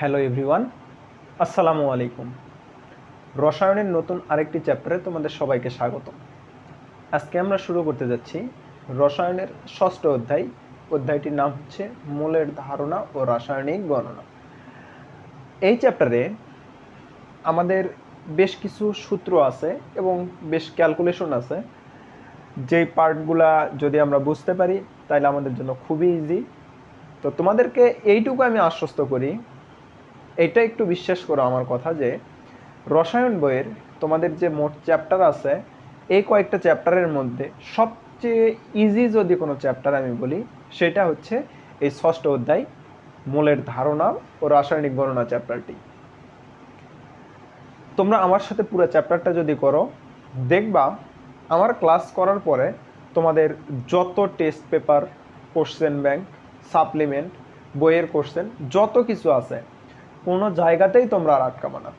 Hello everyone, আসসালামু আলাইকুম। রসায়নের নতুন আরেকটি চ্যাপ্টারে তোমাদের সবাইকে স্বাগত। আজকে আমরা শুরু করতে যাচ্ছি রসায়নের ষষ্ঠ অধ্যায়। অধ্যায়টির নাম হচ্ছে মোলের ধারণা ও রাসায়নিক গণনা। এই চ্যাপ্টারে আমাদের বেশ কিছু সূত্র আছে এবং বেশ ক্যালকুলেশন আছে, যেই পার্টগুলা যদি আমরা বুঝতে পারি তাহলে আমাদের জন্য খুবই ইজি। তো তোমাদেরকে এইটুকু আমি আশ্বস্ত করি, এটা একটু বিশ্বাস করো আমার কথা, যে রসায়ন বইয়ের তোমাদের যে মোট চ্যাপ্টার আছে, এই কয়েকটা চ্যাপ্টারের মধ্যে সবচেয়ে ইজি যদি কোনো চ্যাপ্টার আমি বলি, সেটা হচ্ছে এই ষষ্ঠ অধ্যায় মোলের ধারণা ও রাসায়নিক গণনা চ্যাপ্টারটি। তোমরা আমার সাথে পুরো চ্যাপ্টারটা যদি করো, দেখবা আমার ক্লাস করার পরে তোমাদের যত test paper, question bank, supplement, বইয়ের কোশ্চেন যত কিছু আছে, কোনো জায়গাতেই তোমরা আর আটকাবে না।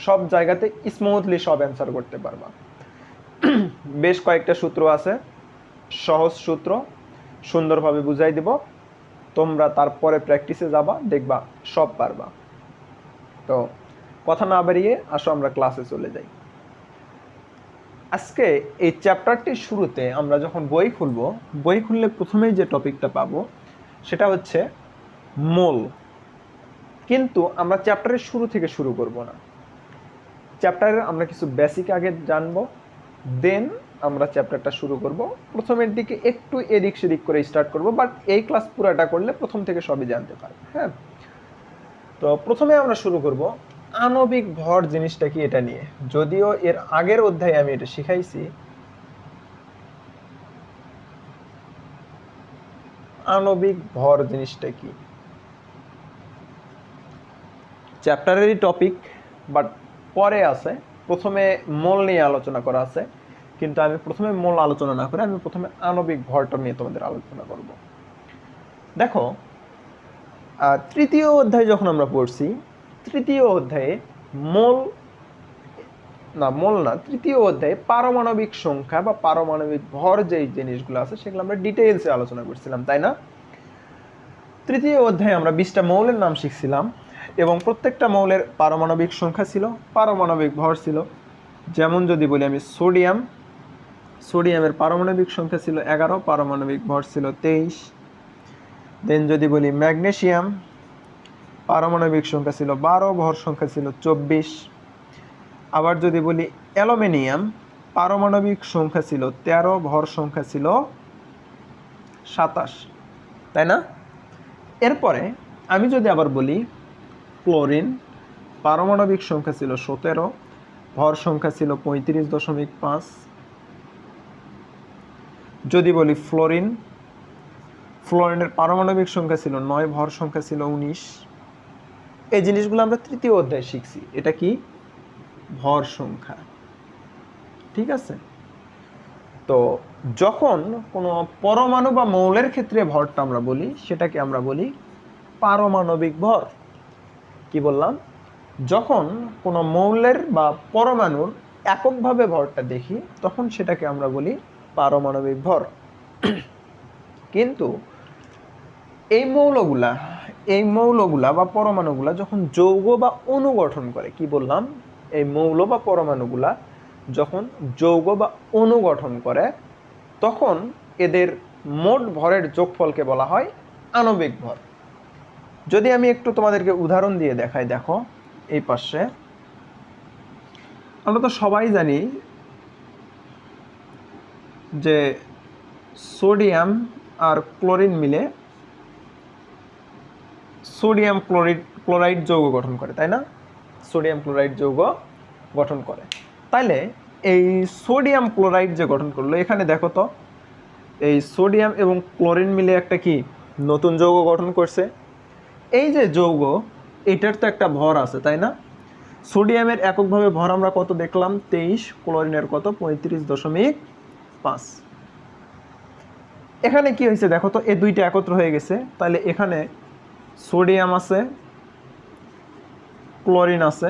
সব জায়গাতে স্মুথলি সব অ্যান্সার করতে পারবা। বেশ কয়েকটা সূত্র আছে, সহজ সূত্র, সুন্দরভাবে বুঝাই দিব। তোমরা তারপরে প্র্যাকটিসে যাবা, দেখবা সব পারবা। তো কথা না বাড়িয়ে আসো আমরা ক্লাসে চলে যাই। আজকে এই চ্যাপ্টারটির শুরুতে আমরা যখন বই খুলব, বই খুললে প্রথমেই যে টপিকটা পাবো সেটা হচ্ছে মোল। কিন্তু আমরা চ্যাপ্টারের শুরু থেকে শুরু করব না। চ্যাপ্টারের আমরা কিছু বেসিক আগে জানবো, দেন আমরা চ্যাপ্টারটা শুরু করব। প্রথমের দিকে একটু এদিক সেদিক করে স্টার্ট করব, বাট এই ক্লাস পুরাটা করলে প্রথম থেকে সবই জানতে পারবে। হ্যাঁ, তো প্রথমে আমরা শুরু করব আণবিক ভর জিনিসটা কি এটা নিয়ে। যদিও এর আগের অধ্যায়ে আমি এটা শিখাইছি। আণবিক ভর জিনিসটা কি চ্যাপ্টারেরই টপিক, বাট পরে আছে। প্রথমে মোল নিয়ে আলোচনা করা আছে, কিন্তু আমি প্রথমে মোল আলোচনা না করে আমি প্রথমে আণবিক ভরটা নিয়ে তোমাদের আলোচনা করব। দেখো, তৃতীয় অধ্যায় যখন আমরা পড়ছি, তৃতীয় অধ্যায়ে তৃতীয় অধ্যায়ে পারমাণবিক সংখ্যা বা পারমাণবিক ভর যেই জিনিসগুলো আছে সেগুলো আমরা ডিটেইলসে আলোচনা করছিলাম, তাই না? তৃতীয় অধ্যায়ে আমরা 20টা মৌলের নাম শিখছিলাম এবং প্রত্যেকটা মৌলের পারমাণবিক সংখ্যা ছিল, পারমাণবিক ভর ছিল। যেমন যদি বলি আমি সোডিয়ামের পারমাণবিক সংখ্যা ছিল 11, পারমাণবিক ভর ছিল 23। দেন যদি বলি ম্যাগনেসিয়াম, পারমাণবিক সংখ্যা ছিল 12, ভর সংখ্যা ছিল 24। আবার যদি বলি অ্যালুমিনিয়াম, পারমাণবিক সংখ্যা ছিল 13, ভর সংখ্যা ছিল 27, তাই না? এরপরে আমি যদি আবার বলি ক্লোরিন, পারমাণবিক সংখ্যা ছিল 17, ভর সংখ্যা ছিল 35.5। যদি বলি ফ্লোরিনের পারমাণবিক সংখ্যা ছিল 9, ভর সংখ্যা ছিল 19। এই জিনিসগুলো আমরা তৃতীয় অধ্যায়ে শিখছি। এটা কি? ভর সংখ্যা। ঠিক আছে? তো যখন কোনো পরমাণু বা মৌলের ক্ষেত্রে ভরটা আমরা বলি, সেটাকে আমরা বলি পারমাণবিক ভর। কি বললাম? যখন কোনো মৌলের বা পরমাণুর এককভাবে ভরটা দেখি, তখন সেটাকে আমরা বলি পারমাণবিক ভর। কিন্তু এই মৌলগুলা বা পরমাণুগুলা যখন যৌগ বা অণু গঠন করে, কি বললাম? এই মৌল বা পরমাণুগুলা যখন যৌগ বা অণু গঠন করে, তখন এদের মোট ভরের যোগফলকে বলা হয় আণবিক ভর। যদি আমি একটু তোমাদেরকে উদাহরণ দিয়ে দেখাই, দেখো এই পাশে আমরা তো সবাই জানি যে সোডিয়াম আর ক্লোরিন মিলে সোডিয়াম ক্লোরাইড যৌগ গঠন করে, তাই না? সোডিয়াম ক্লোরাইড যৌগ গঠন করে। তাইলে এই সোডিয়াম ক্লোরাইড যে গঠন করলো, এখানে দেখো তো এই সোডিয়াম এবং ক্লোরিন মিলে একটা কি নতুন যৌগ গঠন করছে। এই যে যৌগ, এটার তো একটা ভর আছে, তাই না? সোডিয়ামের এককভাবে ভর আমরা কত দেখলাম? 23। ক্লোরিনের কত? 35.5। এখানে কি হয়েছে দেখো তো, এই দুইটা একত্র হয়ে গেছে। তাহলে এখানে সোডিয়াম আছে, ক্লোরিন আছে।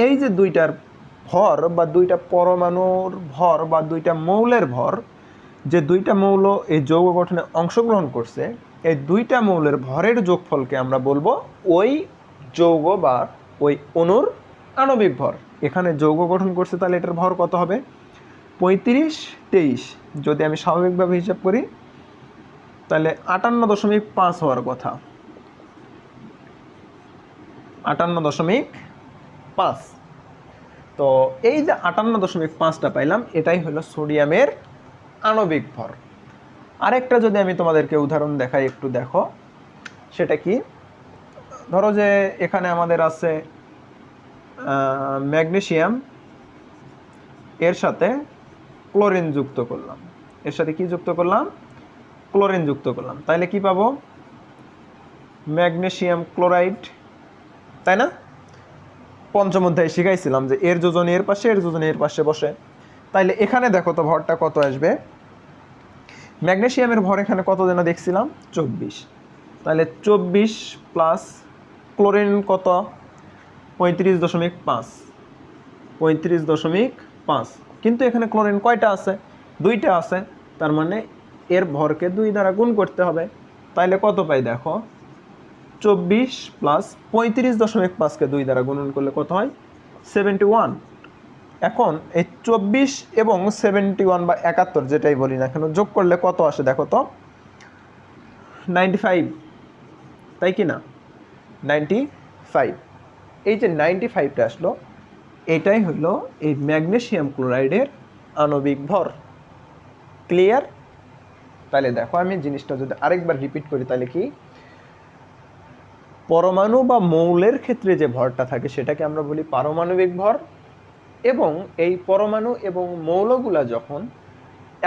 এই যে দুইটার ভর বা দুইটা পরমাণুর ভর বা দুইটা মৌলের ভর, যে দুইটা মৌল এই যৌগ গঠনে অংশগ্রহণ করছে, এই দুইটা মৌলের ভরের যোগফলকে আমরা বলবো ওই যৌগ বা ওই অণুর আণবিক ভর। এখানে যৌগ গঠন করছে, তাহলে এটার ভর কত হবে? 35, 23। যদি আমি স্বাভাবিকভাবে হিসাব করি তাহলে 58.5 হওয়ার কথা। 58.5। তো এই যে 58.5টা পাইলাম, এটাই হলো সোডিয়ামের আণবিক ভর। আরেকটা যদি আমি তোমাদেরকে উদাহরণ দেখাই, একটু দেখো সেটা কি। ধরো যে এখানে আমাদের আছে ম্যাগনেসিয়াম, এর সাথে ক্লোরিন যুক্ত করলাম। এর সাথে কি যুক্ত করলাম? ক্লোরিন যুক্ত করলাম। তাহলে কি পাবো? ম্যাগনেসিয়াম ক্লোরাইড, তাই না? পঞ্চম অধ্যায়ে শিখাইছিলাম যে এর যোজন এর পাশে, এর যোজন এর পাশে বসে। তাইলে এখানে দেখো তো ভরটা কত আসবে। ম্যাগনেসিয়ামের ভর এখানে কত যেন দেখছিলাম? 24। তাহলে 24 প্লাস ক্লোরিন কত? 35.5। 35.5। কিন্তু এখানে ক্লোরিন কয়টা আছে? 2টা আছে। তার মানে এর ভরকে 2 দ্বারা গুণ করতে হবে। তাইলে কত পাই দেখো? 24 প্লাস 35.5কে 2 দ্বারা গুণন করলে কত হয়? 71। এখন এই 24 এবং 71 বা 71 যেটাই বলি না কেন, যোগ করলে কত আসে দেখো তো? 95, তাই কি না? 95। এই যে 95টা আসলো, এটাই হলো এই ম্যাগনেসিয়াম ক্লোরাইডের আণবিক ভর। ক্লিয়ার? তাহলে দেখো আমি জিনিসটা যদি আরেকবার রিপিট করি, তাহলে কি, পরমাণু বা মৌলের ক্ষেত্রে যে ভরটা থাকে সেটাকে আমরা বলি পারমাণবিক ভর। এবং এই পরমাণু এবং মৌলগুলা যখন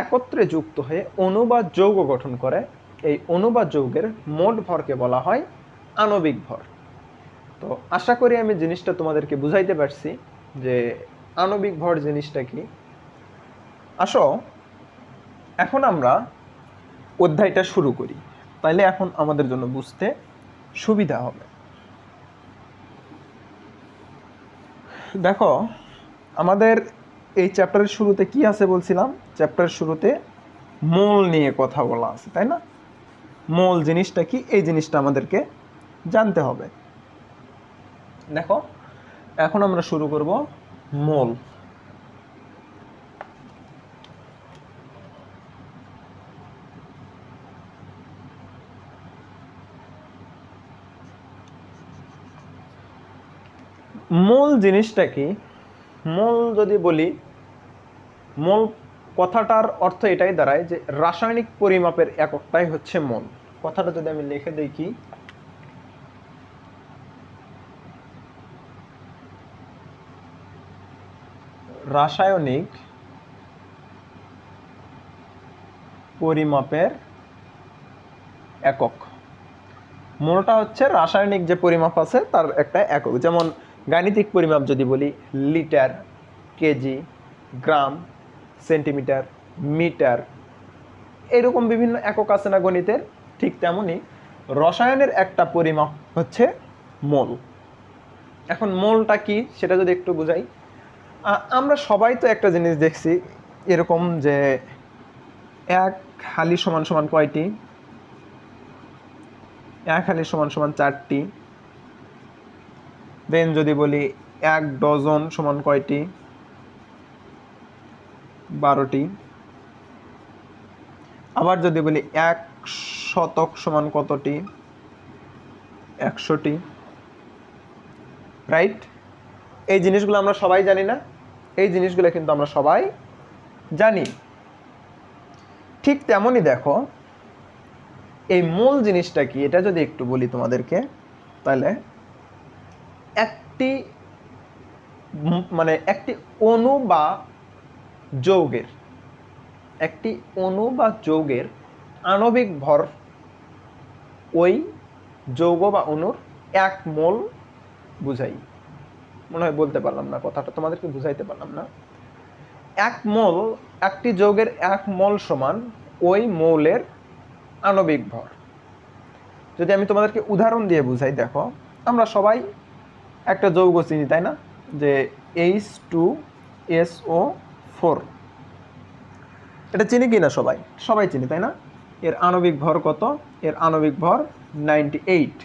একত্রে যুক্ত হয়ে অণু বা যৌগ গঠন করে, এই অণু বা যৌগের মোট ভরকে বলা হয় আণবিক ভর। তো আশা করি আমি জিনিসটা তোমাদেরকে বুঝাইতে পারছি যে আণবিক ভর জিনিসটা কি। আসো এখন আমরা অধ্যায়টা শুরু করি, তাইলে এখন আমাদের জন্য বুঝতে সুবিধা হবে। দেখো আমাদের এই চ্যাপ্টারের শুরুতে কি আছে বলছিলাম? চ্যাপ্টারের শুরুতে মোল নিয়ে কথা বলা আছে, তাই না? মোল জিনিসটা কি, এই জিনিসটা আমাদেরকে জানতে হবে। দেখো এখন আমরা শুরু করব মোল। মোল জিনিসটা কি? মোল যদি বলি, মোল কথাটার অর্থ এটাই দাঁড়ায় যে রাসায়নিক পরিমাপের এককটাই হচ্ছে মোল। কথাটা যদি আমি লিখে দেখি, রাসায়নিক পরিমাপের একক। মোলটা হচ্ছে রাসায়নিক যে পরিমাপ আছে তার একটা একক। যেমন গাণিতিক পরিমাপ যদি বলি, লিটার, কেজি, গ্রাম, সেন্টিমিটার, মিটার, এরকম বিভিন্ন একক আছে না গণিতের? ঠিক তেমনই রসায়নের একটা পরিমাপ হচ্ছে মোল। এখন মোলটা কি সেটা যদি একটু বুঝাই, আমরা সবাই তো একটা জিনিস দেখছি এরকম যে এক হালি সমান সমান কয়টি? এক হালি সমান সমান 4টি। দেন যদি বলি এক ডজন সমান কয়টি? 12টি। আবার যদি বলি এক শতক সমান কতটি? 100টি। রাইট? এই জিনিসগুলো আমরা সবাই জানি না? এই জিনিসগুলো কিন্তু আমরা সবাই জানি। ঠিক তেমনই দেখো এই মোল জিনিসটা কি এটা যদি একটু বলি তোমাদেরকে, তাহলে একটি একটি অণু বা যৌগের, একটি অণু বা যৌগের আণবিক ভর ওই যৌগ বা অণুর 1 মোল বুঝাই। মনে হয় বলতে পারলাম না, কথাটা তোমাদেরকে বুঝাইতে পারলাম না। 1 মোল, একটি যৌগের 1 মোল সমান ওই মৌলের আণবিক ভর। যদি আমি তোমাদেরকে উদাহরণ দিয়ে বুঝাই, দেখো আমরা সবাই একটা যৌগ চিনি, তাই না? যে H2SO4, এটা চিনি কি না? সবাই সবাই চিনি, তাই না? এর আণবিক ভর কত? এর আণবিক ভর 98।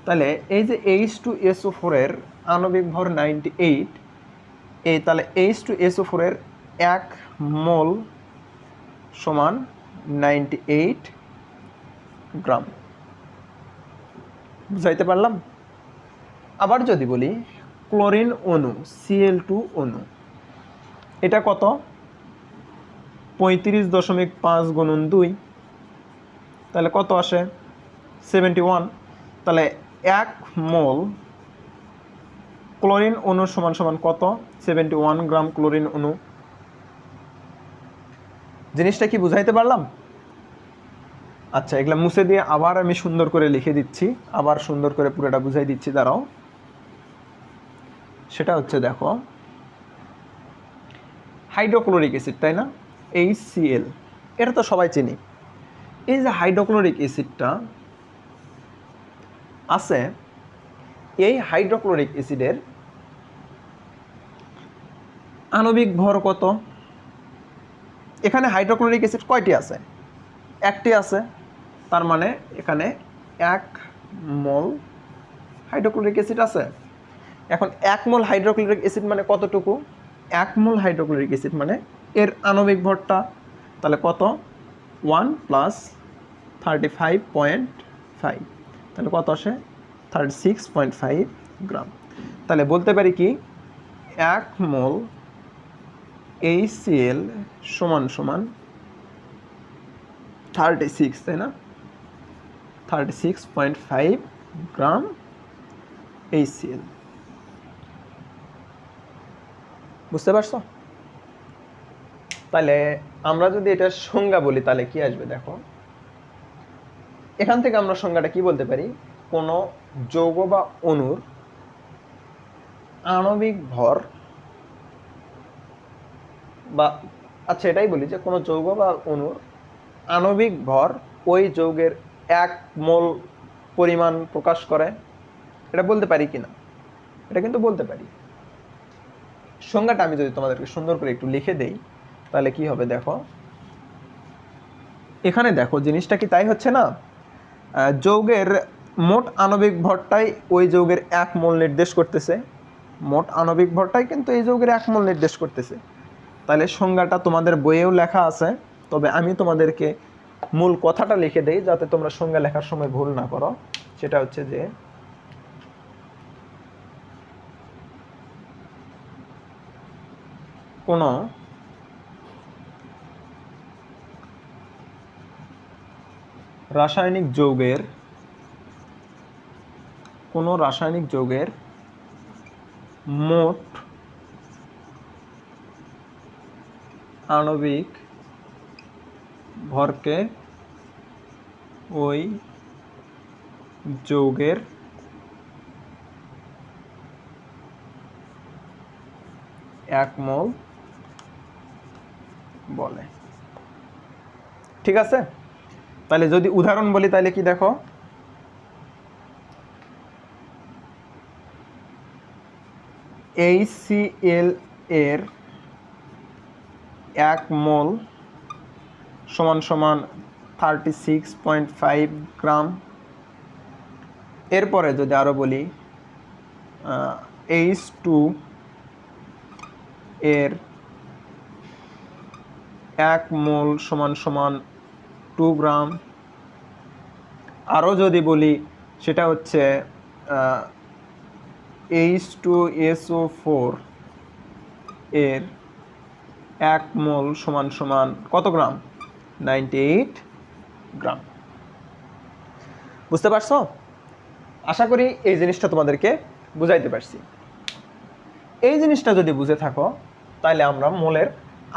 তাহলে এই যে H2SO4 এর আণবিক ভর 98, তাহলে H2SO4 এর 1 মোল সমান 98 গ্রাম। বুঝাইতে পারলাম? আবার যদি বলি ক্লোরিন অণু Cl2 অণু, এটা কত? 35.5 গুণন 2, তাহলে কত আসে? 71। তাহলে 1 মোল ক্লোরিন অণু সমান সমান কত? 71 গ্রাম ক্লোরিন অণু। জিনিসটা কি বুঝাইতে পারলাম? আচ্ছা, এগুলা মুছে দিয়ে আবার আমি সুন্দর করে লিখে দিচ্ছি, আবার সুন্দর করে পুরোটা বুঝাই দিচ্ছি, দাঁড়াও। সেটা হচ্ছে, দেখো, হাইড্রোক্লোরিক অ্যাসিড, তাই না? HCl, এটা তো সবাই চিনি। এই যে হাইড্রোক্লোরিক অ্যাসিডটা আছে, এই হাইড্রোক্লোরিক অ্যাসিডের আণবিক ভর কত? এখানে হাইড্রোক্লোরিক অ্যাসিড কয়টি আছে? একটি আছে, তার মানে এখানে 1 মোল হাইড্রোক্লোরিক অ্যাসিড আছে। এখন 1 মোল হাইড্রোক্লোরিক অ্যাসিড মানে কতটুকু? 1 মোল হাইড্রোক্লোরিক অ্যাসিড মানে এর আণবিক ভরটা তাহলে কত? 1 প্লাস 35.5, তাহলে কত আসে? 36.5 গ্রাম। তাহলে বলতে পারি কি 1 মোল HCl সমান সমান 36, তাই না? 36.5 গ্রাম HCl। বুঝতে পারছো? তাহলে আমরা যদি এটার সংজ্ঞা বলি তাহলে কি আসবে দেখো। এখান থেকে আমরা সংজ্ঞাটা কি বলতে পারি? কোনো যৌগ বা অণুর আণবিক ভর, বা আচ্ছা এটাই বলি যে কোনো যৌগ বা অণুর আণবিক ভর ওই যৌগের 1 মোল পরিমাণ প্রকাশ করে। এটা বলতে পারি কিনা? এটা কিন্তু বলতে পারি। সংজ্ঞাটা আমি যদি তোমাদেরকে সুন্দর করে একটু লিখে দেই তাহলে কি হবে দেখো। এখানে দেখো জিনিসটা কি তাই হচ্ছে না? যৌগের মোট আণবিক ভরটাই ওই যৌগের 1 মোল নির্দেশ করতেছে। মোট আণবিক ভরটাই কিন্তু এই যৌগের 1 মোল নির্দেশ করতেছে। তাহলে সংজ্ঞাটা তোমাদের বইয়েও লেখা আছে, তবে আমি তোমাদেরকে মূল কথাটা লিখে দেই যাতে তোমরা সংজ্ঞা লেখার সময় ভুল না করো। সেটা হচ্ছে যে কোনো রাসায়নিক যৌগের মোট আণবিক ভরকে ওই যৌগের 1 মোল বলে। ঠিক আছে? তাহলে যদি উদাহরণ বলি তাহলে কি দেখো, HCl এর 1 মোল সমান সমান 36.5 গ্রাম। এরপরে যদি আরো বলি H2 এর 1 মোল সমান সমান 2 গ্রাম। আরও যদি বলি সেটা হচ্ছে H2SO4 এর 1 মোল সমান সমান কত গ্রাম? 98 গ্রাম। বুঝতে পারছো? আশা করি এই জিনিসটা তোমাদেরকে বুঝাইতে পারছি। এই জিনিসটা যদি বুঝে থাকো তাহলে আমরা মোলের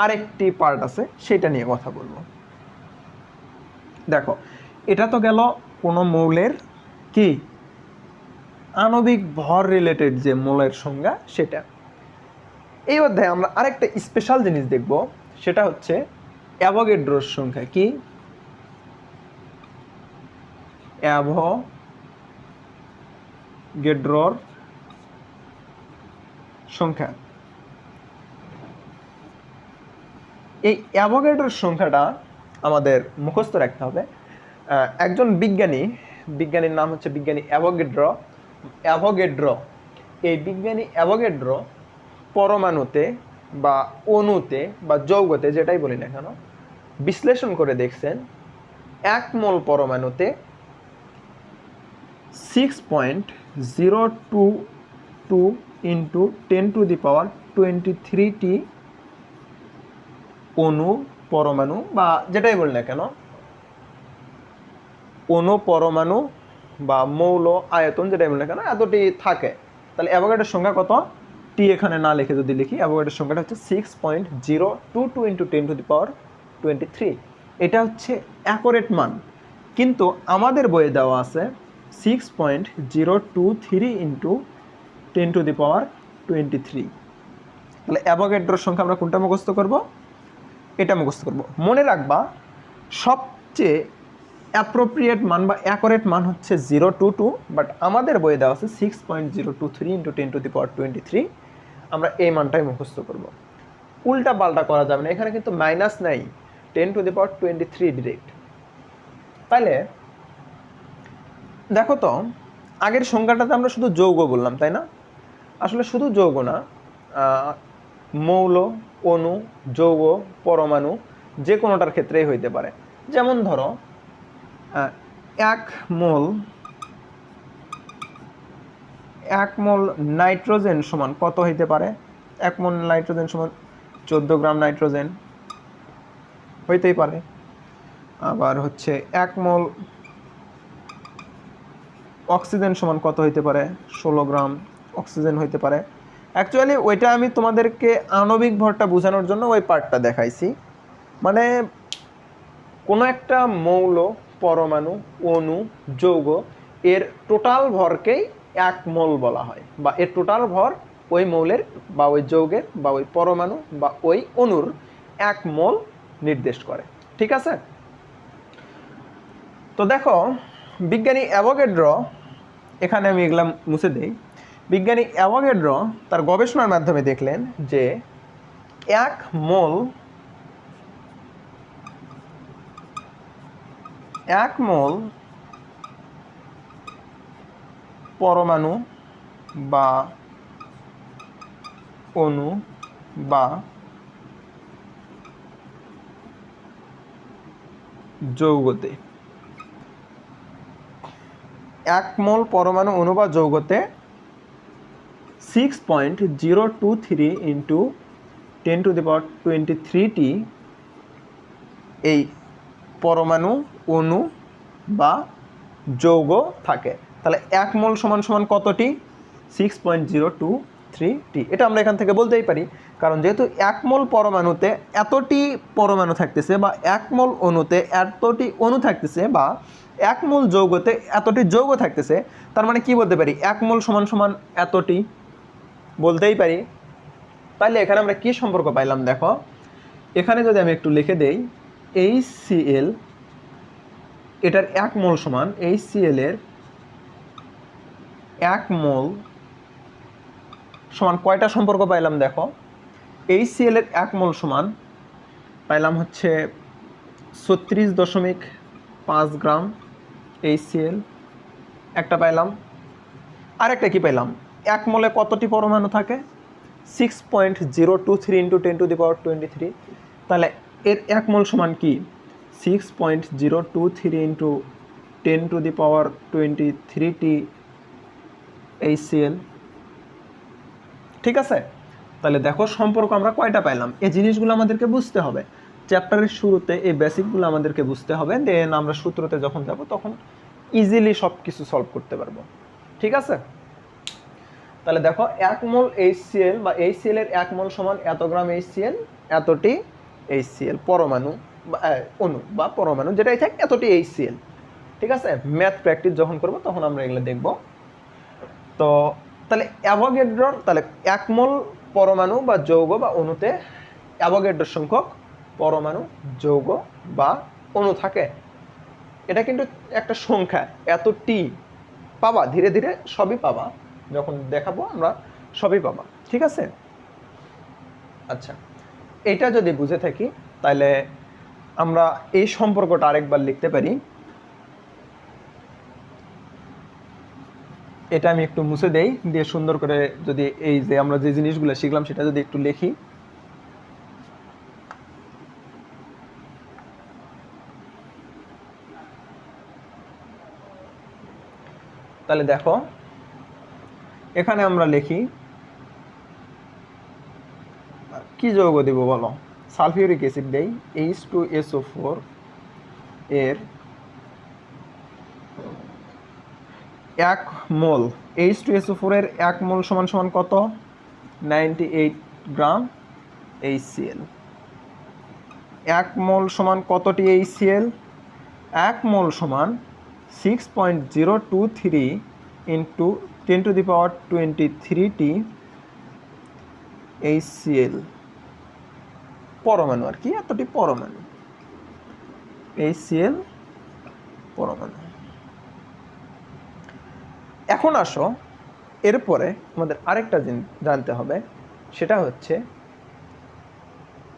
আরেকটি পার্ট আছে সেটা নিয়ে কথা বলবো। দেখো, এটা তো গেল কোনো মৌলের কি আণবিক ভর রিলেটেড যে মোলের সংজ্ঞা সেটা। এই অধ্যায়ে আমরা আরেকটা স্পেশাল জিনিস দেখব, সেটা হচ্ছে অ্যাভোগাড্রোর সংখ্যা। কি? অ্যাভোগাড্রোর সংখ্যা। এই অ্যাভোগাড্রোর সংখ্যাটা আমাদের মুখস্থ রাখতে হবে। একজন বিজ্ঞানী বিজ্ঞানীর নাম হচ্ছে বিজ্ঞানী অ্যাভোগাড্রো। এই বিজ্ঞানী অ্যাভোগাড্রো পরমাণুতে বা অণুতে বা যৌগতে যেটাই বলি না কেন বিশ্লেষণ করে দেখছেন 1 মোল পরমাণুতে 6.022 ইন্টু 10⁻23টি অণু পরমাণু বা যেটাই বলি না কেন অণু পরমাণু বা মৌল আয়তন যেটাই বলি না কেন এতটি থাকে। তাহলে অ্যাভোগাড্রোর সংখ্যা কত? টি এখানে না লিখে যদি লিখি, অ্যাভোগাড্রোর সংখ্যাটা হচ্ছে 6.022 ইন্টু 10⁻23। এটা হচ্ছে অ্যাকুরেট মান, কিন্তু আমাদের বইয়ে দেওয়া আছে 6.023 ইন্টু 10⁻23। তাহলে অ্যাভোগাড্রোর সংখ্যা আমরা কোনটা মুখস্থ করব? এটা মুখস্থ করব। মনে রাখবা সবচেয়ে অ্যাপ্রোপ্রিয়েট মান বা অ্যাকুরেট মান হচ্ছে 022, বাট আমাদের বইয়ে দেওয়া আছে 6.023 ইন্টু 10⁻23। আমরা এই মানটাই মুখস্থ করব। উল্টা পাল্টা করা যাবে না, এখানে কিন্তু মাইনাস নাই, 10⁻23 ডিরেক্ট। তাহলে দেখো তো আগের সংখ্যাটাতে আমরা শুধু যৌগ বললাম, তাই না? আসলে শুধু যৌগ না, মৌল, অণু, যৌগ, পরমাণু যে কোনোটার ক্ষেত্রেই হইতে পারে। যেমন ধরো 1 মোল নাইট্রোজেন সমান কত হইতে পারে? 1 মোল নাইট্রোজেন সমান 14 গ্রাম নাইট্রোজেন হইতেই পারে। আবার হচ্ছে 1 মোল অক্সিজেন সমান কত হইতে পারে? 16 গ্রাম অক্সিজেন হইতে পারে। অ্যাকচুয়ালি ওইটা আমি তোমাদেরকে আণবিক ভরটা বোঝানোর জন্য ওই পার্টটা দেখাইছি। মানে কোনো একটা মৌল, পরমাণু, অণু, যৌগ এর টোটাল ভরকেই 1 মোল বলা হয়, বা এর টোটাল ভর ওই মৌলের বা ওই যৌগের বা ওই পরমাণু বা ওই অণুর 1 মোল নির্দেশ করে। ঠিক আছে? তো দেখো বিজ্ঞানী অ্যাভোগাড্রো, এখানে আমি এগুলা মুছে দেই, বিজ্ঞানী অ্যাভোগাড্রো তার গবেষণার মাধ্যমে দেখলেন যে 1 মোল পরমাণু বা অণু বা যৌগতে 1 মোল পরমাণু, অণু বা যৌগতে 6.023 ইন্টু 10⁻23টি এই পরমাণু, অণু বা যৌগ থাকে। তাহলে 1 মোল সমান সমান কতটি? 6.023টি। এটা আমরা এখান থেকে বলতেই পারি, কারণ যেহেতু 1 মোল পরমাণুতে এতটি পরমাণু থাকতেছে বা 1 মোল অণুতে এতটি অণু থাকতেছে বা 1 মোল যৌগতে এতটি যৌগ থাকতেছে, তার মানে কি বলতে পারি? 1 মোল সমান সমান এতটি বলতেই পারি। তাহলে এখানে আমরা কি সম্পর্ক পাইলাম? দেখো এখানে যদি আমি একটু লিখে দেই, HCl এটার 1 মোল সমান, HCl এর 1 মোল সমান কয়টা সম্পর্ক পাইলাম? দেখো HCl এর 1 মোল সমান পাইলাম হচ্ছে 36.5 গ্রাম HCl একটা পাইলাম। আরেকটা কি পাইলাম? 1 মোলে কতটি পরমাণু থাকে? 6.023 ইন্টু 10⁻23। তাহলে এর 1 মোল সমান কি? 6.023 ইন্টু 10⁻23টি HCl। ঠিক আছে? তাহলে দেখো সম্পর্ক আমরা কয়টা পাইলাম। এই জিনিসগুলো আমাদেরকে বুঝতে হবে। চ্যাপ্টারের শুরুতে এই বেসিকগুলো আমাদেরকে বুঝতে হবে, দেন আমরা সূত্রতে যখন যাব তখন ইজিলি সব কিছু সলভ করতে পারবো। ঠিক আছে? তাহলে দেখো 1 মোল HCl বা HCl এর 1 মোল সমান এত গ্রাম HCl, এতটি HCl পরমাণু বা অণু বা পরমাণু যেটাই থাক এতটি HCl। ঠিক আছে? ম্যাথ প্র্যাকটিস যখন করব তখন আমরা এগুলো দেখব। তো তাহলে অ্যাভোগাড্রোর তাহলে 1 মোল পরমাণু বা যৌগ বা অণুতে অ্যাভোগাড্রোর সংখ্যক পরমাণু, যৌগ বা অণু থাকে। এটা কিন্তু একটা সংখ্যা, এতটি পাবা, ধীরে ধীরে সবই পাবা, যখন দেখাবো আমরা সবই পাবা। ঠিক আছে? আচ্ছা, এটা যদি বুঝে থাকি তাহলে আমরা এই সম্পর্কটা আরেকবার লিখতে পারি। এটা আমি একটু মুছে দেই, দিয়ে সুন্দর করে যদি এই যে আমরা যে জিনিসগুলো শিখলাম সেটা যদি একটু লিখি। তাহলে দেখো এখানে আমরা লিখি কি যৌগ দেব বলো, সালফিউরিক অ্যাসিড দেই, H2SO4 এর 1 মোল, H2SO4 এর 1 মোল সমান সমান কত, 98 গ্রাম HCl। 1 মোল সমান কতটি HCl, 1 মোল সমান 6.023 ইন্টু 10⁻23টি HCl পরমাণু, আর কি এতটি পরমাণু HCl পরমাণু। এখন আসো এরপরে আমাদের আরেকটা জিনিস জানতে হবে, সেটা হচ্ছে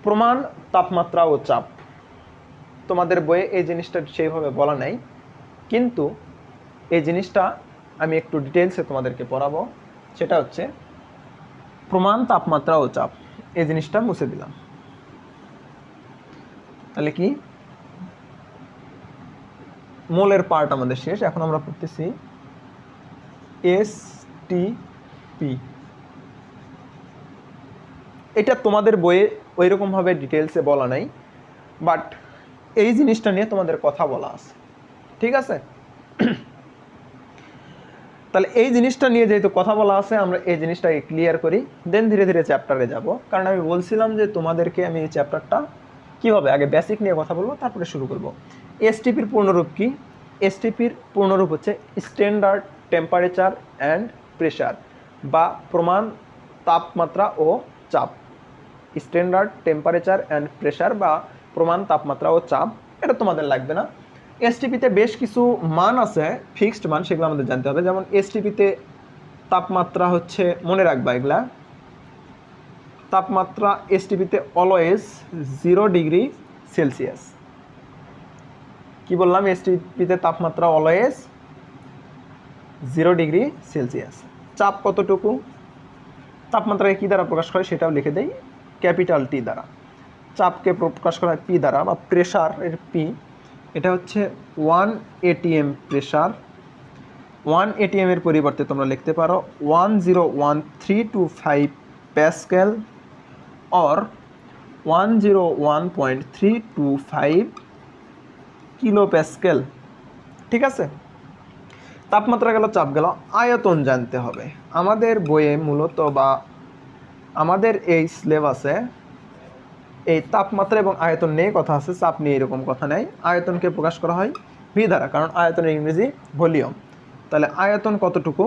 প্রমাণ তাপমাত্রা ও চাপ। তোমাদের বইয়ে এই জিনিসটা সেইভাবে বলা নাই, কিন্তু এই জিনিসটা আমি একটু ডিটেলসে তোমাদেরকে পড়াবো। সেটা হচ্ছে প্রমাণ তাপমাত্রা ও চাপ, এই জিনিসটা মুছে দিলাম। তাহলে কি মোলের পার্ট আমাদের শেষ, এখন আমরা পড়তেছি এসটিপি। এটা তোমাদের বইয়ে ওই রকমভাবে ডিটেলসে বলা নাই, বাট এই জিনিসটা নিয়ে তোমাদের কথা বলা আছে, ঠিক আছে? তাহলে এই জিনিসটা নিয়ে যেহেতু কথা বলা আছে, আমরা এই জিনিসটাকে ক্লিয়ার করি, দেন ধীরে ধীরে চ্যাপ্টারে যাব। কারণ আমি বলছিলাম যে তোমাদেরকে আমি এই চ্যাপ্টারটা কীভাবে আগে বেসিক নিয়ে কথা বলবো, তারপরে শুরু করব। এসটিপির পূর্ণরূপ কি? এসটিপির পূর্ণরূপ হচ্ছে স্ট্যান্ডার্ড টেম্পারেচার অ্যান্ড প্রেশার, বা প্রমাণ তাপমাত্রা ও চাপ। স্ট্যান্ডার্ড টেম্পারেচার অ্যান্ড প্রেশার বা প্রমাণ তাপমাত্রা ও চাপ, এটা তোমাদের লাগবে না। এসটিপিতে বেশ কিছু মান আছে, ফিক্সড মান, সেগুলো আমাদের জানতে হবে। যেমন এসটিপিতে তাপমাত্রা হচ্ছে, মনে রাখবা এগুলা, তাপমাত্রা এসটিপিতে অলওয়েজ 0 ডিগ্রি সেলসিয়াস। কি বললাম? এসটিপিতে তাপমাত্রা অলওয়েজ 0 ডিগ্রি সেলসিয়াস। চাপ কতটুকু? তাপমাত্রাকে কী দ্বারা প্রকাশ করে সেটাও লিখে দেই, ক্যাপিটাল টি দ্বারা। চাপকে প্রকাশ করা হয় পি দ্বারা, বা প্রেশার এর পি, এটা হচ্ছে 1 atm প্রেশার। 1 atm এর পরিবর্তে তোমরা লিখতে পারো 101325 প্যাসকেল অর 101.325 কিলো প্যাসকেল, ঠিক আছে? তাপমাত্রা গেল, চাপ গেল, আয়তন জানতে হবে। আমাদের বইয়ে মূলত বা আমাদের এই সিলেবাসে এই তাপমাত্রা এবং আয়তন নিয়ে কথা আছে, চাপ নিয়ে এরকম কথা নেই। আয়তনকে প্রকাশ করা হয় ভি দ্বারা, কারণ আয়তনের ইংরেজি ভলিউম। তাহলে আয়তন কতটুকু?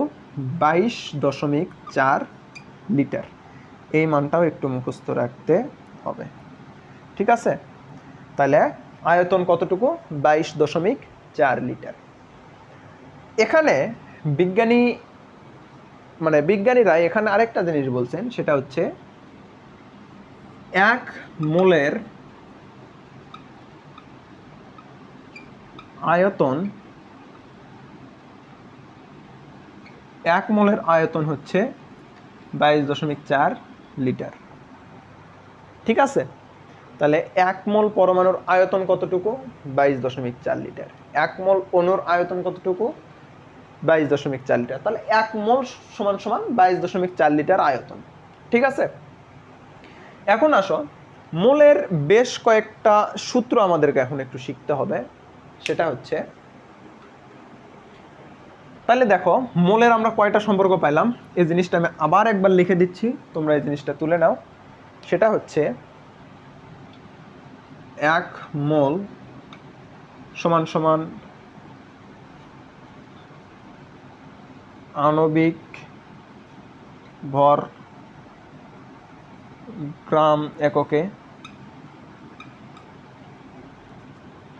22.4 লিটার। এই মানটাও একটু মুখস্থ রাখতে হবে, ঠিক আছে? তাহলে আয়তন কতটুকু? 22.4 লিটার। এখানে বিজ্ঞানীরা এখানে আরেকটা জিনিস বলছেন, সেটা হচ্ছে 1 মোলের আয়তন, 1 মোলের আয়তন হচ্ছে 22.4 লিটার, ঠিক আছে? তাহলে 1 মোল পরমাণুর আয়তন কতটুকু? 22.4 লিটার। 1 মোল অণুর আয়তন কতটুকু? 22.4 লিটার। তাহলে 1 মোল সমান সমান 22.4 লিটার আয়তন, ঠিক আছে? এখন আসো, মোলের বেশ কয়েকটা সূত্র আমাদেরকে এখন একটু শিখতে হবে। সেটা হচ্ছে, তাহলে দেখো মোলের আমরা কয়টা সম্পর্ক পাইলাম, এই জিনিসটা আমি আবার একবার লিখে দিচ্ছি, তোমরা এই জিনিসটা তুলে নাও। সেটা হচ্ছে 1 মোল সমান সমান আণবিক ভর গ্রাম এককে,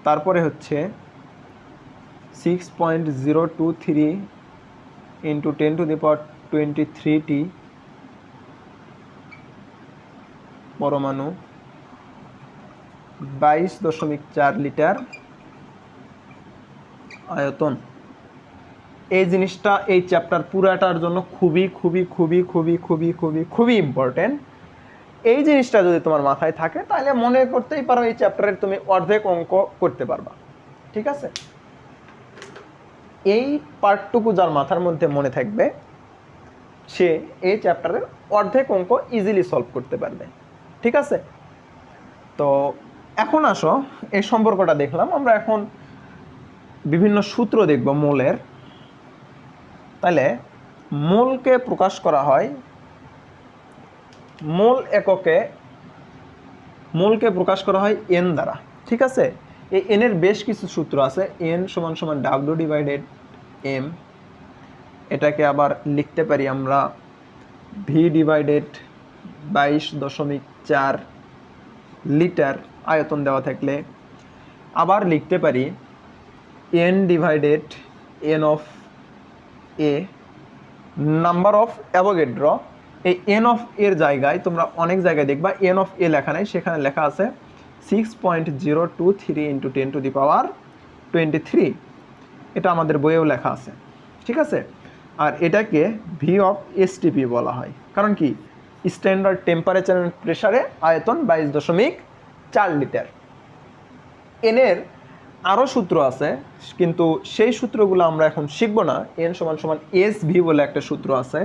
তারপরে হচ্ছে 6.023 ইন্টু 10⁻23টি পরমাণু, 22.4 লিটার আয়তন। এই জিনিসটা এই চ্যাপ্টার পুরাটার জন্য খুবই খুবই খুবই খুবই খুবই খুবই খুবই ইম্পর্টেন্ট। এই জিনিসটা যদি তোমার মাথায় থাকে তাহলে মনে করতেই পারো এই চ্যাপ্টারের তুমি অর্ধেক অঙ্ক করতে পারবা। ঠিক আছে, এই পার্টটুকু যার মাথার মধ্যে মনে থাকবে সে এই চ্যাপ্টারের অর্ধেক অঙ্ক ইজিলি সলভ করতে পারবে। ঠিক আছে, তো এখন আসো এই সম্পর্কটা দেখলাম, আমরা এখন বিভিন্ন সূত্র দেখব মোলের। তাহলে মোলকে প্রকাশ করা হয় মোল এককে, মোলকে প্রকাশ করা হয় এন দ্বারা। ঠিক আছে, এই এন এর বেশ কিছু সূত্র আছে। এন সমান সমান ডাব্লিউ ডিভাইডেড এম, এটাকে আবার লিখতে পারি আমরা ভি ডিভাইডেড 22.4 লিটার আয়তন দেওয়া থাকলে। আবার লিখতে পারি N divided N of A, number of Avogadro. এই এন অফ এর জায়গায় তোমরা অনেক জায়গায় দেখবা এন অফ এ লেখা নেই, সেখানে লেখা আছে 6.023 × 10⁻23। এটা আমাদের বইয়েও লেখা আছে। ঠিক আছে, আর এটাকে ভি অফ এসটিপি বলা হয়, কারণ কি স্ট্যান্ডার্ড টেম্পারেচার অ্যান্ড প্রেসারে আয়তন 22.4 লিটার। এনের আরও সূত্র আছে, কিন্তু সেই সূত্রগুলো আমরা এখন শিখবো না। এন সমান সমান এস ভি বলে একটা সূত্র আছে,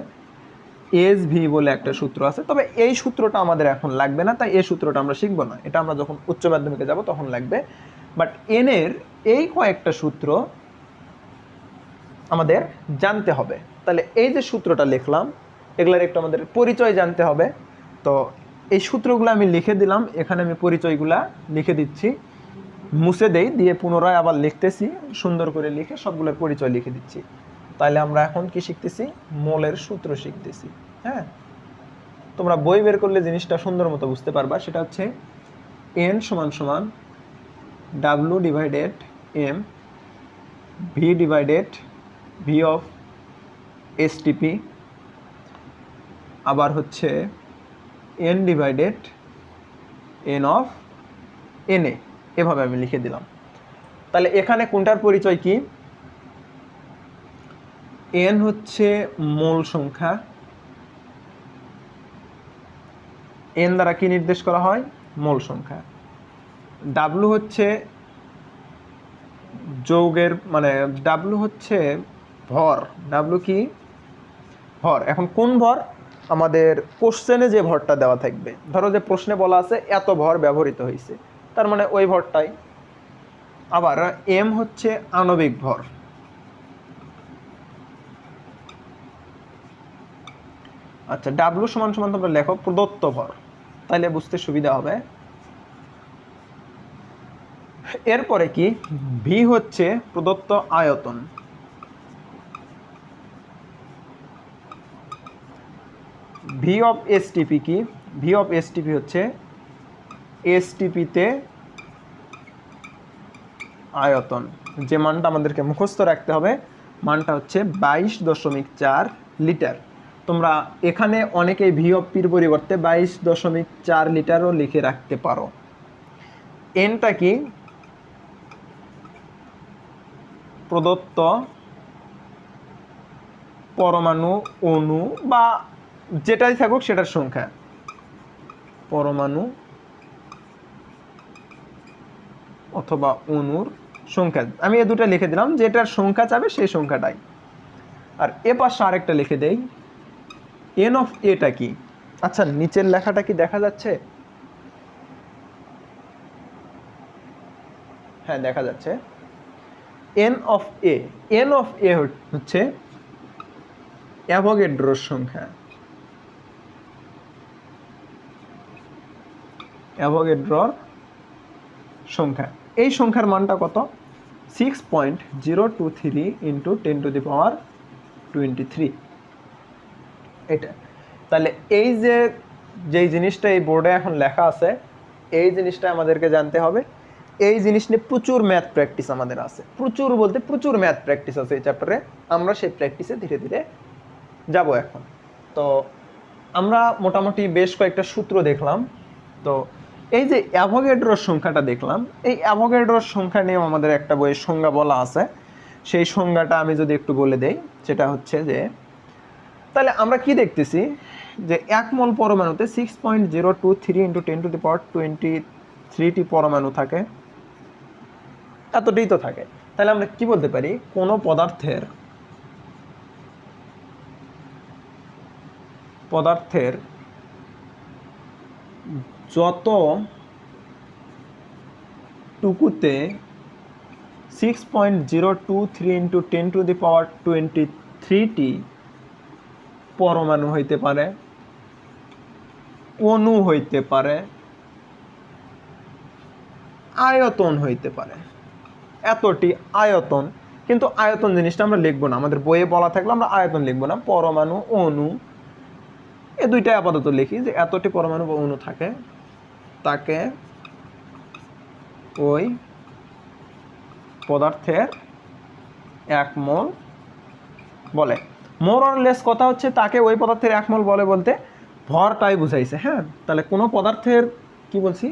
এস ভি বলে একটা সূত্র আছে, তবে এই সূত্রটা আমাদের এখন লাগবে না, তাই এই সূত্রটা আমরা শিখবো না, এটা আমরা যখন উচ্চ মাধ্যমিকে যাব তখন লাগবে। বাট এনের এই কয়েকটা সূত্র আমাদের জানতে হবে। তাহলে এই যে সূত্রটা লিখলাম এগুলার একটু আমাদের পরিচয় জানতে হবে। তো এই সূত্রগুলো আমি লিখে দিলাম, এখানে আমি পরিচয়গুলা লিখে দিচ্ছি, মুছে দেই, দিয়ে পুনরায় আবার লিখতেছি, সুন্দর করে লিখে সবগুলোর পরিচয় লিখে দিচ্ছি। তাহলে আমরা এখন কি শিখতেছি, মোলের সূত্র শিখতেছি। হ্যাঁ, তোমরা বই বের করলে জিনিসটা সুন্দর মতো বুঝতে পারবা। সেটা হচ্ছে এন সমান সমান W divided M, V divided V of STP, আবার হচ্ছে N divided N of N A, এভাবে আমি লিখে দিলাম। তাহলে এখানে কোনটার পরিচয় কি, এন হচ্ছে মোল সংখ্যা, এন দ্বারা কি নির্দেশ করা হয়, মোল সংখ্যা। ডাব্লু হচ্ছে যৌগের, মানে ডাব্লু হচ্ছে ভর, ডাব্লু কি ভর। এখন কোন ভর, আমাদের কোশ্চেনে যে ভরটা দেওয়া থাকবে, ধরো যে প্রশ্নে বলা আছে এত ভর ব্যবহৃত হয়েছে, তার মানে ওই ভরটাই। আবার এম হচ্ছে আণবিক ভর, আচ্ছা ডাব্লু সমান সমান তোমরা লেখো প্রদত্ত ভর, তাইলে বুঝতে সুবিধা হবে। এরপরে কি, ভি হচ্ছে প্রদত্ত আয়তন, ভি অফ এসটিপি কি, ভি অফ এসটিপি হচ্ছে এসটিপিতে আয়তন, যে মানটা আমাদেরকে মুখস্থ রাখতে হবে, মানটা হচ্ছে 22.4 লিটার। তোমরা এখানে অনেকেই ভি অফ পির পরিবর্তে 22.4 লিটারও লিখে রাখতে পারো। এনটা কি, প্রদত্ত পরমাণু, অণু বা যেটাই থাকুক সেটার সংখ্যা, পরমাণু অথবা অণুর সংখ্যা। আমি এ দুটো লিখে দিলাম, যেটার সংখ্যা চাবে সেই সংখ্যাটাই। আর এ পাশে আরেকটা লিখে দেই, এন অফ এটা কি। আচ্ছা নিচের লেখাটা কি দেখা যাচ্ছে, হ্যাঁ দেখা যাচ্ছে। N of A, N of A হচ্ছে অ্যাভোগাড্রোর সংখ্যা, অ্যাভোগাড্রোর সংখ্যা। এই সংখ্যার মানটা কত, 6.023 × 10⁻23। এটা তাহলে এই যে যেই জিনিসটা এই বোর্ডে এখন লেখা আছে, এই জিনিসটা আমাদেরকে জানতে হবে। এই জিনিস নিয়ে প্রচুর ম্যাথ প্র্যাকটিস আমাদের আছে, প্রচুর বলতে প্রচুর ম্যাথ প্র্যাকটিস আছে এই চ্যাপ্টারে। আমরা সেই প্র্যাকটিসে ধীরে ধীরে যাব এখন। তো আমরা মোটামুটি বেশ কয়েকটা সূত্র দেখলাম। তো এই যে অ্যাভোগাড্রোর সংখ্যাটা দেখলাম, এই অ্যাভোগাড্রোর সংখ্যা নিয়েও আমাদের একটা বইয়ের সংজ্ঞা বলা আছে। সেই সংজ্ঞাটা আমি যদি একটু বলে দেই, সেটা হচ্ছে যে, তাহলে আমরা কি দেখতেছি যে 1 মোল পরমাণুতে 6.023 × 10⁻23টি পরমাণু থাকে, এতটাই তো থাকে। তাহলে আমরা কি বলতে পারি, কোনো পদার্থের যত টুকুতে 6.023 × 10⁻23টি পরমাণু হইতে পারে, অণু হইতে পারে, আয়তন হইতে পারে, এতটি আয়তন। কিন্তু আয়তন জিনিসটা আমরা লিখবো না, আমাদের বইয়ে বলা থাকলে আমরা আয়তন লিখবো না, পরমাণু, অণু, এই দুইটাই আপাতত লিখি যে এতটি পরমাণু বা অণু থাকে, তাকে ওই পদার্থের 1 মোল বলে। মোর অর লেস কথা হচ্ছে তাকে ওই পদার্থের 1 মোল বলে বলতে ভরটাই বুঝাইছে। হ্যাঁ, তাহলে কোনো পদার্থের কি বলছি,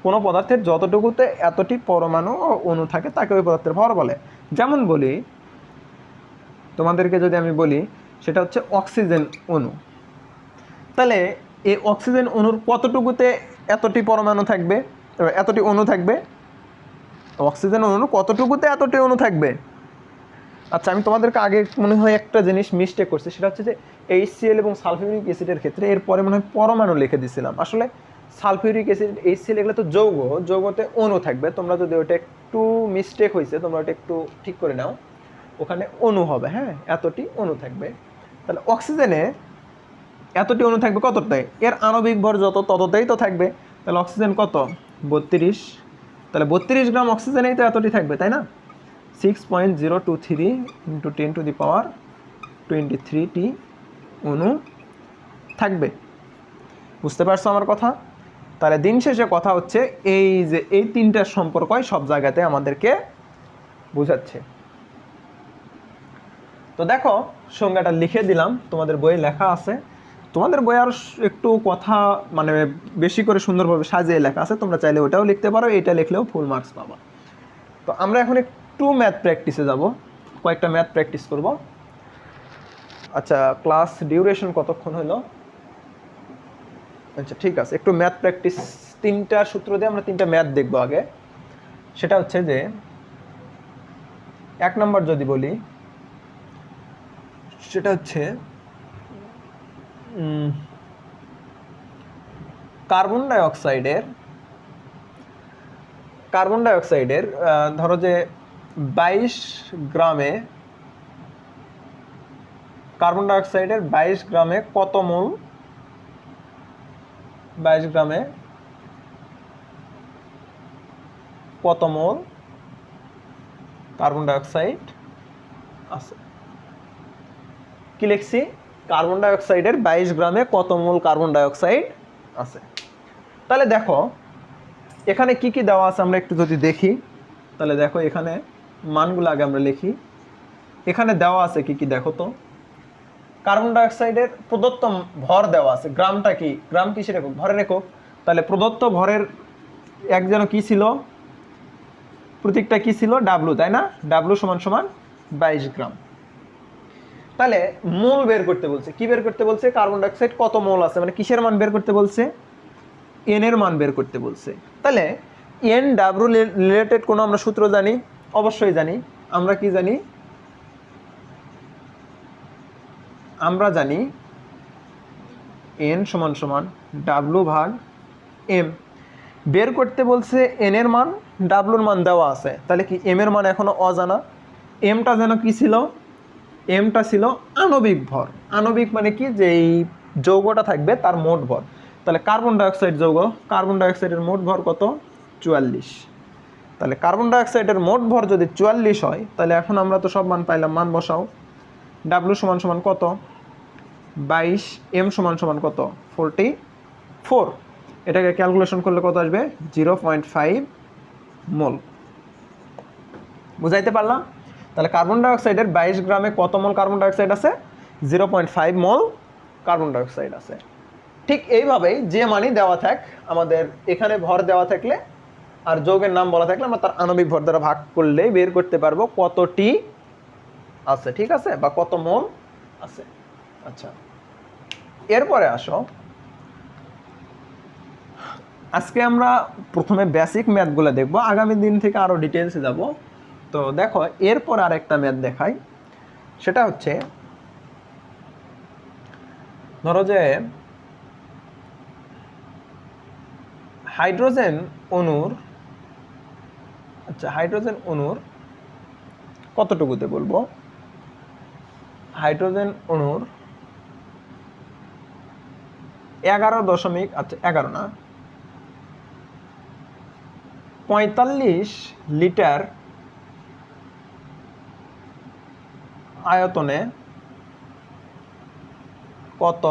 কোনো পদার্থের যতটুকুতে এতটি পরমাণু ও অণু থাকে তাকে ওই পদার্থের ভর বলে। যেমন বলি তোমাদেরকে, যদি আমি বলি সেটা হচ্ছে অক্সিজেন অণু, তাহলে এই অক্সিজেন অণুর কতটুকুতে এতটি পরমাণু থাকবে, এতটি অণু থাকবে? অক্সিজেন অণু কতটুকুতে এতটি অণু থাকবে? আচ্ছা, আমি তোমাদেরকে আগে মনে হয় একটা জিনিস মিস্টেক করছি, সেটা হচ্ছে যে HCl এবং সালফিউরিক অ্যাসিডের ক্ষেত্রে এরপরে মনে হয় পরমাণু লিখে দিছিলাম। আসলে সালফিউরিক অ্যাসিড, HCl এগুলো তো যৌগ, যৌগতে অণু থাকবে। তোমরা যদি ওটা একটু মিস্টেক হয়েছে, তোমরা ওটা একটু ঠিক করে নাও, ওখানে অণু হবে। হ্যাঁ, এতটি অণু থাকবে। তাহলে অক্সিজেনে এতটি অণু থাকবে কতটাই, এর আণবিক ভর যত ততটাই তো থাকবে। তাহলে অক্সিজেন কত, 32। তাহলে 32 গ্রাম অক্সিজেনেই তো এতটি থাকবে, তাই না? 6.023 × 10⁻23টি অণু থাকবে। বুঝতে পারছো আমার কথা? তাহলে দিন শেষে কথা হচ্ছে এই যে এই তিনটার সম্পর্কই সব জায়গাতে আমাদেরকে বোঝাচ্ছে। তো দেখো, সংজ্ঞাটা লিখে দিলাম, তোমাদের বইয়ে লেখা আছে। তোমাদের বই আর একটু কথা মানে বেশি করে সুন্দরভাবে সাজিয়ে লেখা আছে, তোমরা চাইলে ওটাও লিখতে পারো, এটা লিখলেও ফুল মার্কস পাবা। তো আমরা এখন একটু ম্যাথ প্র্যাকটিসে যাব, কয়েকটা ম্যাথ প্র্যাকটিস করব। আচ্ছা, ক্লাস ডিউরেশন কতক্ষণ হলো? আচ্ছা, ঠিক আছে, একটু ম্যাথ প্র্যাকটিস, 3টা সূত্র দিয়ে আমরা 3টা ম্যাথ দেখবো আগে। সেটা হচ্ছে যে 1 নম্বর যদি বলি, সেটা হচ্ছে কার্বন ডাইঅক্সাইডের ধরো যে 22 গ্রামে, কার্বন ডাইঅক্সাইডের 22 গ্রামে কত মোল, 22 গ্রামে কত মোল কার্বন ডাইঅক্সাইড আছে। কি লিখছি, কার্বন ডাইঅক্সাইডের 22 গ্রামে কত মোল কার্বন ডাইঅক্সাইড আছে। তাহলে দেখো এখানে কি কি দেওয়া আছে আমরা একটু যদি দেখি, তাহলে দেখো এখানে মানগুলো আগে আমরা লিখি। এখানে দেওয়া আছে কি কি দেখো তো, কার্বন ডাইঅক্সাইডের প্রদত্ত ভর দেওয়া আছে। গ্রামটা কি, গ্রাম কিসের একক, ভরের একক। তাহলে প্রদত্ত ভরের এক যেন কি ছিল, প্রতীকটা কি ছিল, ডাব্লু, তাই না? ডাব্লু সমান সমান 22 গ্রাম। তাহলে মোল বের করতে বলছে, কি বের করতে বলছে, কার্বন ডাইঅক্সাইড কত মোল আছে, মানে কিসের মান বের করতে বলছে, এন এর মান বের করতে বলছে। তাহলে এন ডাব্লু রিলেটেড কোনো আমরা সূত্র জানি? অবশ্যই জানি। আমরা কি জানি, আমরা জানি এন সমান সমান ডাব্লু ভাগ এম। বের করতে বলছে এন এর মান, ডাব্লুর মান দেওয়া আছে, তাহলে কি এম এর মান এখনো অজানা। এমটা যেন কি ছিল, এমটা ছিল আণবিক ভর। আণবিক মানে কি, যে এই যৌগটা থাকবে তার মোট ভর। তাহলে কার্বন ডাইঅক্সাইড যৌগ, কার্বন ডাইঅক্সাইডের মোট ভর কত, 44। তাহলে কার্বন ডাইঅক্সাইডের মোট ভর যদি 44 হয়, তাহলে এখন আমরা তো সব মান পাইলাম, মান বসাও। ডাব্লু সমান সমান কত, 22, এম সমান সমান কত, 44। এটাকে ক্যালকুলেশন করলে কত আসবে, 0.5 মোল। বুঝাইতে পারলাম? তাহলে কার্বন ডাইঅক্সাইডের 22 গ্রামে কত মোল কার্বন ডাইঅক্সাইড আছে, 0.5 মোল কার্বন ডাইঅক্সাইড আছে। ঠিক এইভাবেই যে মানই দেওয়া থাক, আমাদের এখানে ভর দেওয়া থাকলে আর যৌগের নাম বলা থাকলে আমরা তার আণবিক ভর দ্বারা ভাগ করলেই বের করতে পারবো কতটি আছে, ঠিক আছে, বা কত মোল আছে। আচ্ছা, এরপরে আসো, আজকে আমরা প্রথমে বেসিক ম্যাথগুলো দেখব, আগামী দিন থেকে আরো ডিটেলসে যাব। তো দেখো, এরপর আরেকটা ম্যাথ দেখাই, সেটা হচ্ছে ধরো যে হাইড্রোজেন অণুর, আচ্ছা হাইড্রোজেন অণুর কতটুকুতে বলবো, হাইড্রোজেন অণুর 11 আচ্ছা 11 না, 45 লিটার আয়তনে কত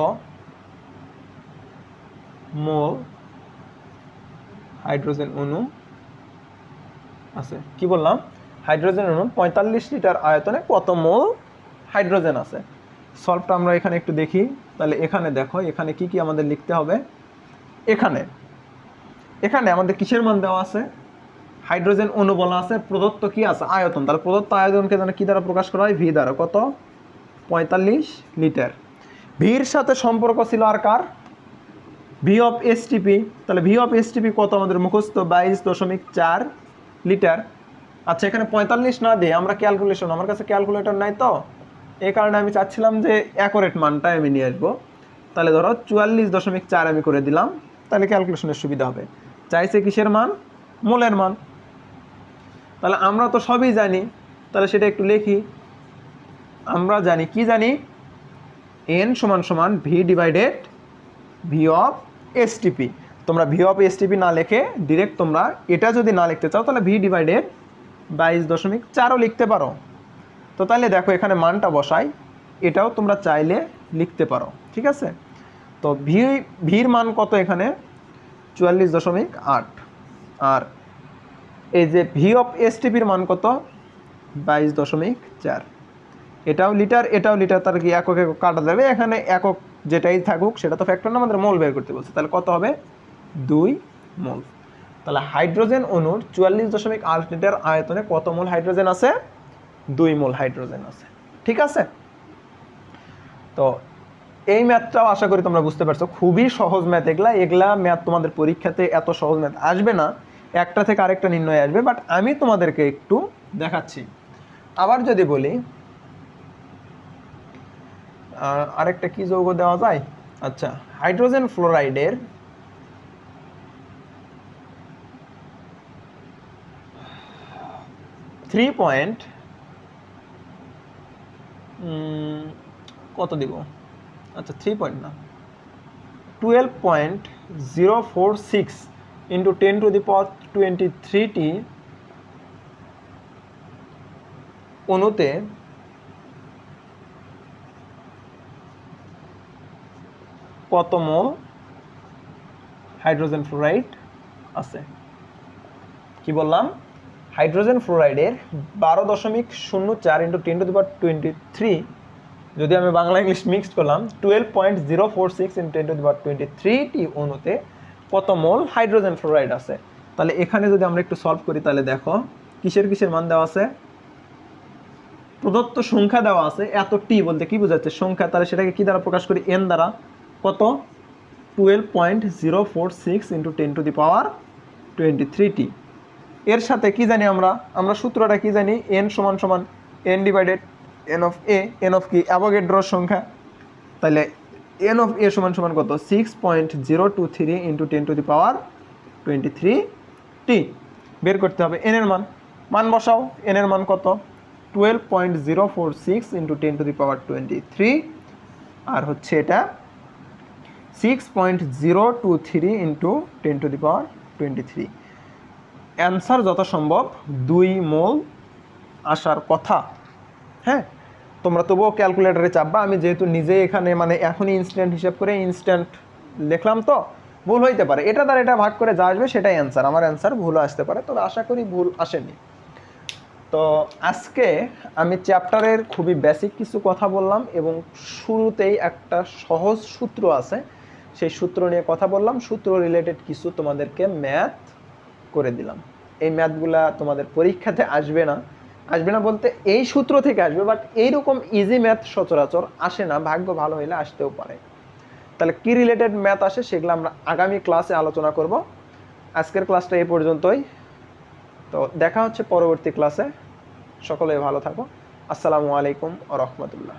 মোল হাইড্রোজেন অণু আছে। কি বললাম, হাইড্রোজেন অণু 45 লিটার আয়তনে কত মোল হাইড্রোজেন আছে। সলভটা আমরা এখানে একটু দেখি। তাহলে এখানে দেখো, এখানে কি কি আমাদের লিখতে হবে। এখানে এখানে আমাদের কিসের মান দেওয়া আছে, হাইড্রোজেন অণু বলা আছে, প্রদত্ত কি আছে, আয়তন। তাহলে প্রদত্ত আয়তনকে জানা কি দ্বারা প্রকাশ করা হয়, ভি দ্বারা। কত, 45 লিটার। ভির সাথে সম্পর্ক ছিল আর কার, ভি অফ এসটিপি। তাহলে ভি অফ এসটিপি কত আমাদের মুখস্থ, 22.4 লিটার। আচ্ছা, এখানে 45 না দিয়ে আমরা ক্যালকুলেশন, আমার কাছে ক্যালকুলেটর নাই, তো এই কারণে আমি চাচ্ছিলাম যে অ্যাকুরেট মানটা আমি নিয়ে আসবো। তাহলে ধরো 44.4 আমি করে দিলাম, তাহলে ক্যালকুলেশনের সুবিধা হবে। চাইছে কিসের মান, মোলের মান। তাহলে আমরা তো সবই জানি, তাহলে সেটা একটু লিখি। আমরা জানি, কি জানি, এন সমান সমান V divided V of STP. তোমরা ভি অফ এসটিপি না লিখে ডিরেক্ট তোমরা এটা যদি না লিখতে চাও, তাহলে ভি ডিভাইডেড 22.4ও লিখতে পারো। তো তাহলে দেখো, এখানে মানটা বসাই, এটাও তোমরা চাইলে লিখতে পারো, ঠিক আছে। তো ভির মান কত এখানে, 44.8। আর এই যে ভি অফ এসটিপির মান কত, 22.4। এটাও লিটার, এটাও লিটার, তার কি একক একক কাটা যাবে, এখানে একক যেটাই থাকুক সেটা তো ফ্যাক্টর না, আমাদের মোল বের করতে বলছে। তাহলে কত হবে, 2 মোল। তাহলে হাইড্রোজেন অণুর 44.8 লিটার আয়তনে কত মোল হাইড্রোজেন আছে, 2 মোল হাইড্রোজেন আছে, ঠিক আছে। তো এই ম্যাথটাও আশা করি তোমরা বুঝতে পারছো, খুবই সহজ ম্যাথ। এগুলা ম্যাথ তোমাদের পরীক্ষাতে এত সহজ ম্যাথ আসবে না, একটা থেকে আরেকটা নির্ণয় আসবে, বাট আমি তোমাদেরকে একটু দেখাচ্ছি। আবার যদি বলি, আরেকটা কি যৌগ দেওয়া যায়, আচ্ছা হাইড্রোজেন ফ্লোরাইডের 3 পয়েন্ট কত দিব, আচ্ছা 3 পয়েন্ট না, 12.046 ইন্টু 10⁻23টি অণুতে কত মোল হাইড্রোজেন ফ্লোরাইড আছে। কি বললাম, হাইড্রোজেন ফ্লোরাইডের 12.04 ইন্টু 10⁻23, যদি আমি বাংলা ইংলিশ মিক্সড করলাম, 12.046 ইন্টু 10⁻23টি অণুতে কত মোল হাইড্রোজেন ফ্লোরাইড আছে। তাহলে এখানে যদি আমরা একটু সলভ করি, তাহলে দেখো কিসের কিসের মান দেওয়া আছে, প্রদত্ত সংখ্যা দেওয়া আছে, এত টি বলতে কি বোঝাচ্ছে, সংখ্যা। তাহলে সেটাকে কি দ্বারা প্রকাশ করি, এন দ্বারা। কত, 12.046 ইন্টু 10⁻23টি। এর সাথে কি জানি আমরা সূত্রটা কি জানি, এন সমান সমান N divided N of A. N of কি, অ্যাভোগাড্রোর সংখ্যা। তাহলে এন অফ এ সমান সমান কত, 6.023 ইন্টু 10⁻23টি বের করতে হবে। এন এর মান বসাও, এন এর মান কত, 12.046 ইন্টু 10⁻23, আর হচ্ছে এটা 6.023 ইন্টু 10⁻23। অ্যান্সার যত সম্ভব 2 মোল আসার কথা। হ্যাঁ, তোমরা তবুও ক্যালকুলেটারে চাপবা। আমি যেহেতু নিজে এখানে মানে এখনই ইনস্ট্যান্ট হিসাব করে ইনস্ট্যান্ট লিখলাম, তো ভুল হইতে পারে। এটা দ্বারা এটা ভাগ করে যা আসবে সেটাই অ্যান্সার। আমার অ্যান্সার ভুলও আসতে পারে, তবে আশা করি ভুল আসেনি। তো আজকে আমি চ্যাপ্টারের খুবই বেসিক কিছু কথা বললাম, এবং শুরুতেই একটা সহজ সূত্র আছে, সেই সূত্র নিয়ে কথা বললাম। সূত্র রিলেটেড কিছু তোমাদেরকে ম্যাথ করে দিলাম। এই ম্যাথগুলা তোমাদের পরীক্ষাতে আসবে না, আসবে না বলতে এই সূত্র থেকে আসবে, বাট এইরকম ইজি ম্যাথ সচরাচর আসে না, ভাগ্য ভালো হইলে আসতেও পারে। তাহলে কি রিলেটেড ম্যাথ আসে সেগুলো আমরা আগামী ক্লাসে আলোচনা করব। আজকের ক্লাসটা এই পর্যন্তই। তো দেখা হচ্ছে পরবর্তী ক্লাসে। সকলে ভালো থাকো। আসসালামু আলাইকুম ওয়া রাহমাতুল্লাহ।